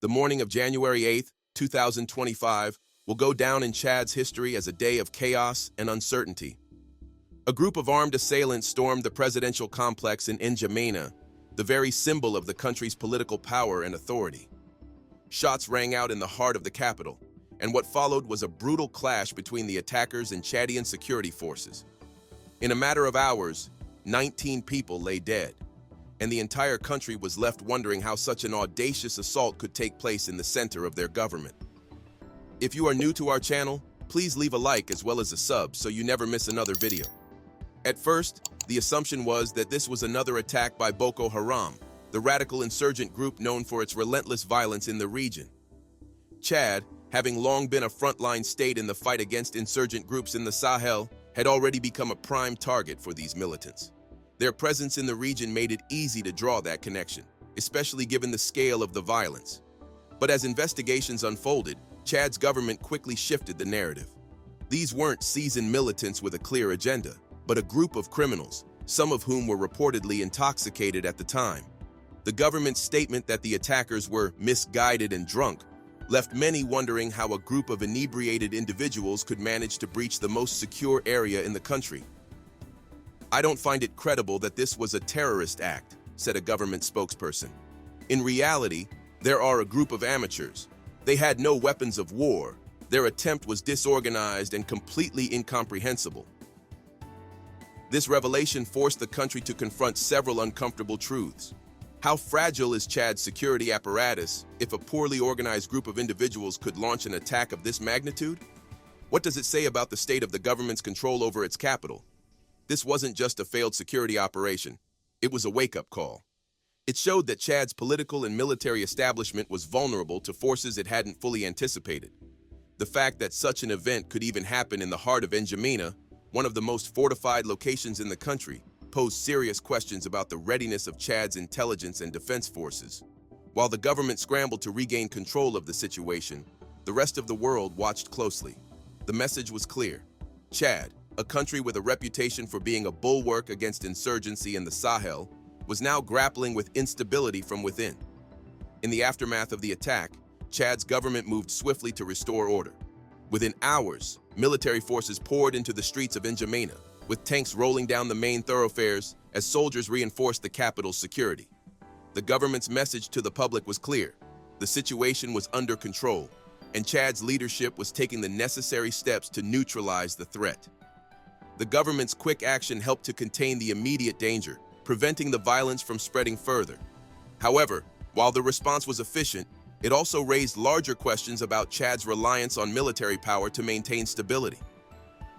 The morning of January 8th, 2025, will go down in Chad's history as a day of chaos and uncertainty. A group of armed assailants stormed the presidential complex in N'Djamena, the very symbol of the country's political power and authority. Shots rang out in the heart of the capital, and what followed was a brutal clash between the attackers and Chadian security forces. In a matter of hours, 19 people lay dead, and the entire country was left wondering how such an audacious assault could take place in the center of their government. If you are new to our channel, please leave a like as well as a sub so you never miss another video. At first, the assumption was that this was another attack by Boko Haram, the radical insurgent group known for its relentless violence in the region. Chad, having long been a frontline state in the fight against insurgent groups in the Sahel, had already become a prime target for these militants. Their presence in the region made it easy to draw that connection, especially given the scale of the violence. But as investigations unfolded, Chad's government quickly shifted the narrative. These weren't seasoned militants with a clear agenda, but a group of criminals, some of whom were reportedly intoxicated at the time. The government's statement that the attackers were misguided and drunk left many wondering how a group of inebriated individuals could manage to breach the most secure area in the country. "I don't find it credible that this was a terrorist act," said a government spokesperson. "In reality, there are a group of amateurs. They had no weapons of war. Their attempt was disorganized and completely incomprehensible." This revelation forced the country to confront several uncomfortable truths. How fragile is Chad's security apparatus if a poorly organized group of individuals could launch an attack of this magnitude? What does it say about the state of the government's control over its capital? This wasn't just a failed security operation. It was a wake-up call. It showed that Chad's political and military establishment was vulnerable to forces it hadn't fully anticipated. The fact that such an event could even happen in the heart of N'Djamena, one of the most fortified locations in the country, posed serious questions about the readiness of Chad's intelligence and defense forces. While the government scrambled to regain control of the situation, the rest of the world watched closely. The message was clear. Chad, a country with a reputation for being a bulwark against insurgency in the Sahel, was now grappling with instability from within. In the aftermath of the attack, Chad's government moved swiftly to restore order. Within hours, military forces poured into the streets of N'Djamena, with tanks rolling down the main thoroughfares as soldiers reinforced the capital's security. The government's message to the public was clear. The situation was under control, and Chad's leadership was taking the necessary steps to neutralize the threat. The government's quick action helped to contain the immediate danger, preventing the violence from spreading further. However, while the response was efficient, it also raised larger questions about Chad's reliance on military power to maintain stability.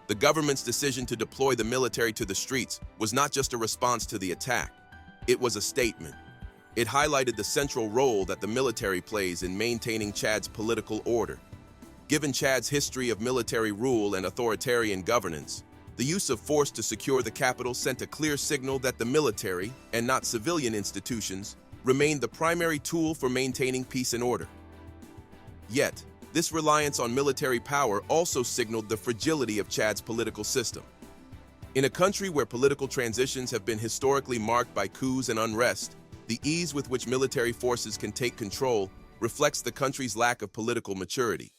The government's decision to deploy the military to the streets was not just a response to the attack. It was a statement. It highlighted the central role that the military plays in maintaining Chad's political order. Given Chad's history of military rule and authoritarian governance, the use of force to secure the capital sent a clear signal that the military, and not civilian institutions, remained the primary tool for maintaining peace and order. Yet, this reliance on military power also signaled the fragility of Chad's political system. In a country where political transitions have been historically marked by coups and unrest, the ease with which military forces can take control reflects the country's lack of political maturity.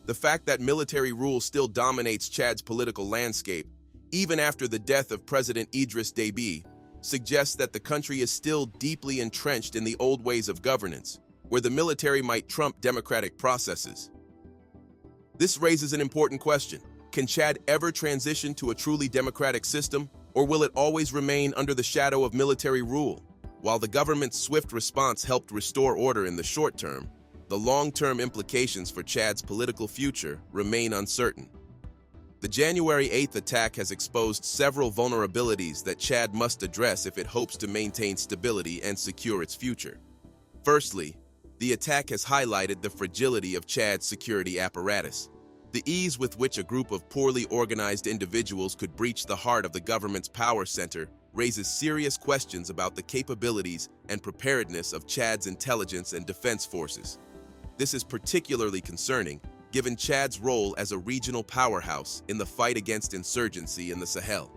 The fact that military rule still dominates Chad's political landscape, even after the death of President Idriss Déby, suggests that the country is still deeply entrenched in the old ways of governance, where the military might trump democratic processes. This raises an important question. Can Chad ever transition to a truly democratic system, or will it always remain under the shadow of military rule? While the government's swift response helped restore order in the short term, the long-term implications for Chad's political future remain uncertain. The January 8th attack has exposed several vulnerabilities that Chad must address if it hopes to maintain stability and secure its future. Firstly, the attack has highlighted the fragility of Chad's security apparatus. The ease with which a group of poorly organized individuals could breach the heart of the government's power center raises serious questions about the capabilities and preparedness of Chad's intelligence and defense forces. This is particularly concerning, given Chad's role as a regional powerhouse in the fight against insurgency in the Sahel.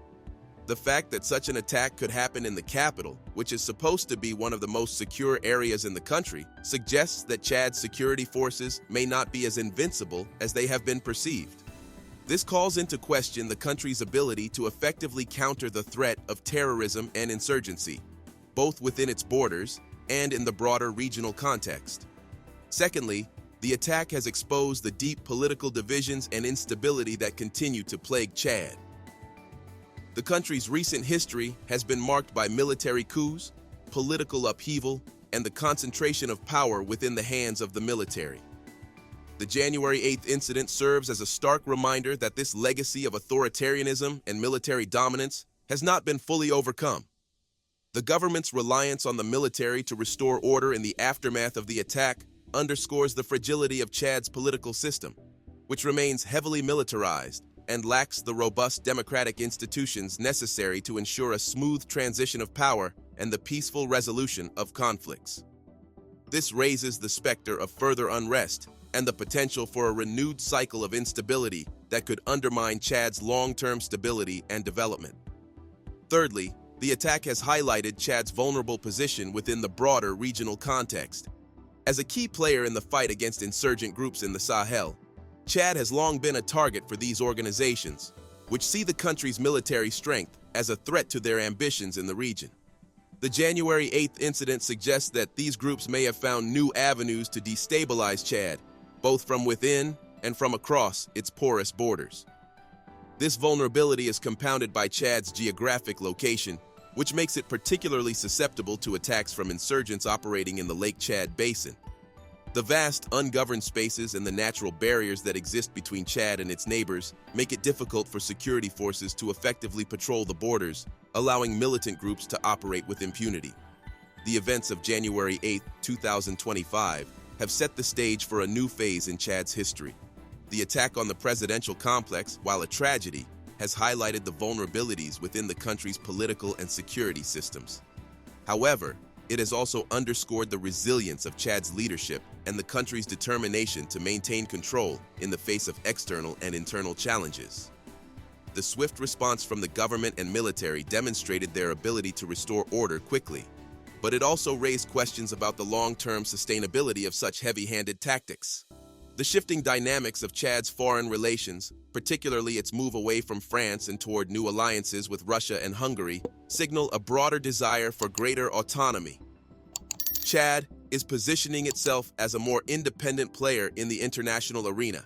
The fact that such an attack could happen in the capital, which is supposed to be one of the most secure areas in the country, suggests that Chad's security forces may not be as invincible as they have been perceived. This calls into question the country's ability to effectively counter the threat of terrorism and insurgency, both within its borders and in the broader regional context. Secondly, the attack has exposed the deep political divisions and instability that continue to plague Chad. The country's recent history has been marked by military coups, political upheaval, and the concentration of power within the hands of the military. The January 8th incident serves as a stark reminder that this legacy of authoritarianism and military dominance has not been fully overcome. The government's reliance on the military to restore order in the aftermath of the attack underscores the fragility of Chad's political system, which remains heavily militarized and lacks the robust democratic institutions necessary to ensure a smooth transition of power and the peaceful resolution of conflicts. This raises the specter of further unrest and the potential for a renewed cycle of instability that could undermine Chad's long-term stability and development. Thirdly, the attack has highlighted Chad's vulnerable position within the broader regional context. As a key player in the fight against insurgent groups in the Sahel, Chad has long been a target for these organizations, which see the country's military strength as a threat to their ambitions in the region. The January 8th incident suggests that these groups may have found new avenues to destabilize Chad, both from within and from across its porous borders. This vulnerability is compounded by Chad's geographic location, which makes it particularly susceptible to attacks from insurgents operating in the Lake Chad Basin. The vast, ungoverned spaces and the natural barriers that exist between Chad and its neighbors make it difficult for security forces to effectively patrol the borders, allowing militant groups to operate with impunity. The events of January 8, 2025 have set the stage for a new phase in Chad's history. The attack on the presidential complex, while a tragedy, has highlighted the vulnerabilities within the country's political and security systems. However, it has also underscored the resilience of Chad's leadership and the country's determination to maintain control in the face of external and internal challenges. The swift response from the government and military demonstrated their ability to restore order quickly, but it also raised questions about the long-term sustainability of such heavy-handed tactics. The shifting dynamics of Chad's foreign relations, particularly its move away from France and toward new alliances with Russia and Hungary, signal a broader desire for greater autonomy. Chad is positioning itself as a more independent player in the international arena,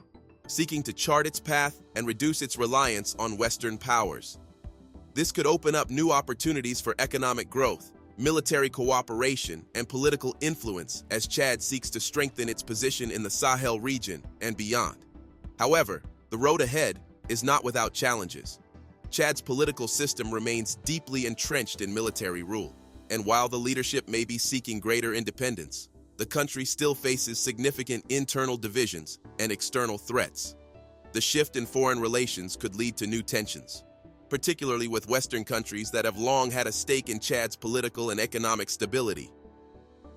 seeking to chart its path and reduce its reliance on Western powers. This could open up new opportunities for economic growth, military cooperation, and political influence as Chad seeks to strengthen its position in the Sahel region and beyond. However, the road ahead is not without challenges. Chad's political system remains deeply entrenched in military rule, and while the leadership may be seeking greater independence, the country still faces significant internal divisions and external threats. The shift in foreign relations could lead to new tensions, particularly with Western countries that have long had a stake in Chad's political and economic stability.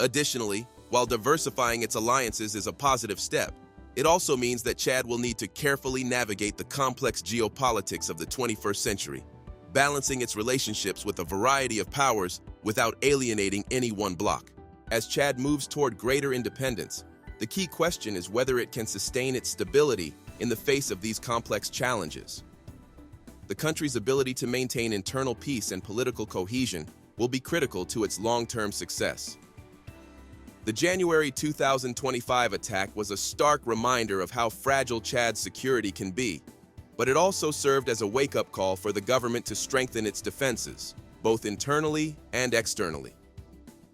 Additionally, while diversifying its alliances is a positive step, it also means that Chad will need to carefully navigate the complex geopolitics of the 21st century, balancing its relationships with a variety of powers without alienating any one bloc. As Chad moves toward greater independence, the key question is whether it can sustain its stability in the face of these complex challenges. The country's ability to maintain internal peace and political cohesion will be critical to its long-term success. The January 2025 attack was a stark reminder of how fragile Chad's security can be, but it also served as a wake-up call for the government to strengthen its defenses, both internally and externally.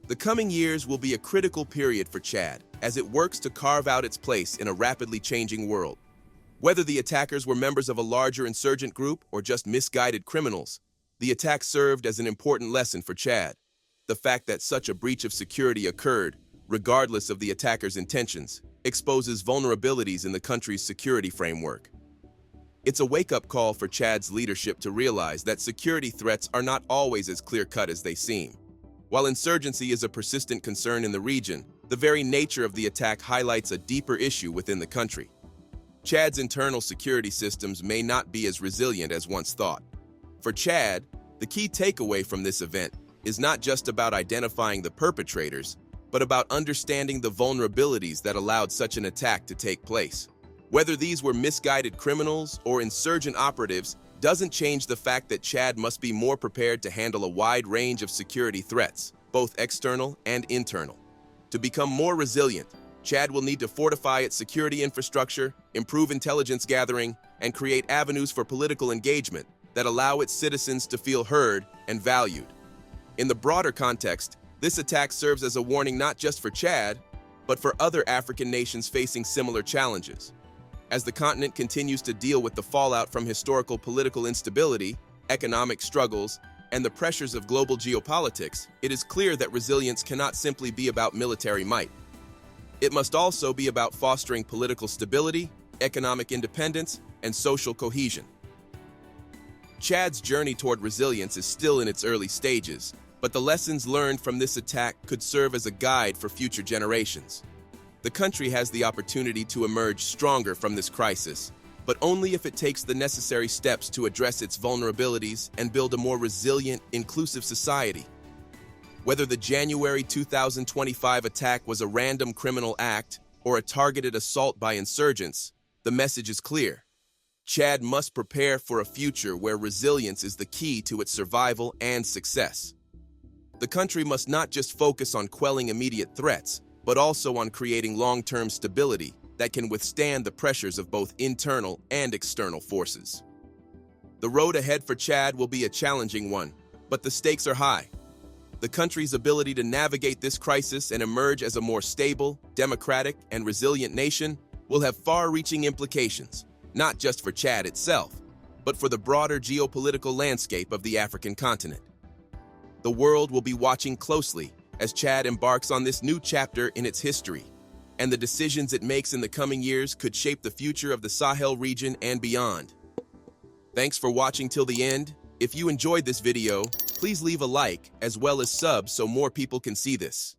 The coming years will be a critical period for Chad as it works to carve out its place in a rapidly changing world. Whether the attackers were members of a larger insurgent group or just misguided criminals, the attack served as an important lesson for Chad. The fact that such a breach of security occurred, regardless of the attacker's intentions, exposes vulnerabilities in the country's security framework. It's a wake-up call for Chad's leadership to realize that security threats are not always as clear-cut as they seem. While insurgency is a persistent concern in the region, the very nature of the attack highlights a deeper issue within the country. Chad's internal security systems may not be as resilient as once thought. For Chad, The key takeaway from this event is not just about identifying the perpetrators, but about understanding the vulnerabilities that allowed such an attack to take place. Whether these were misguided criminals or insurgent operatives doesn't change the fact that Chad must be more prepared to handle a wide range of security threats, both external and internal. To become more resilient, Chad will need to fortify its security infrastructure, improve intelligence gathering, and create avenues for political engagement that allow its citizens to feel heard and valued. In the broader context, this attack serves as a warning not just for Chad, but for other African nations facing similar challenges. As the continent continues to deal with the fallout from historical political instability, economic struggles, and the pressures of global geopolitics, it is clear that resilience cannot simply be about military might. It must also be about fostering political stability, economic independence, and social cohesion. Chad's journey toward resilience is still in its early stages, but the lessons learned from this attack could serve as a guide for future generations. The country has the opportunity to emerge stronger from this crisis, but only if it takes the necessary steps to address its vulnerabilities and build a more resilient, inclusive society. Whether the January 2025 attack was a random criminal act or a targeted assault by insurgents, the message is clear. Chad must prepare for a future where resilience is the key to its survival and success. The country must not just focus on quelling immediate threats, but also on creating long-term stability that can withstand the pressures of both internal and external forces. The road ahead for Chad will be a challenging one, but the stakes are high. The country's ability to navigate this crisis and emerge as a more stable, democratic, and resilient nation will have far-reaching implications, not just for Chad itself, but for the broader geopolitical landscape of the African continent. The world will be watching closely as Chad embarks on this new chapter in its history, and the decisions it makes in the coming years could shape the future of the Sahel region and beyond. Thanks for watching till the end. If you enjoyed this video, please leave a like as well as sub so more people can see this.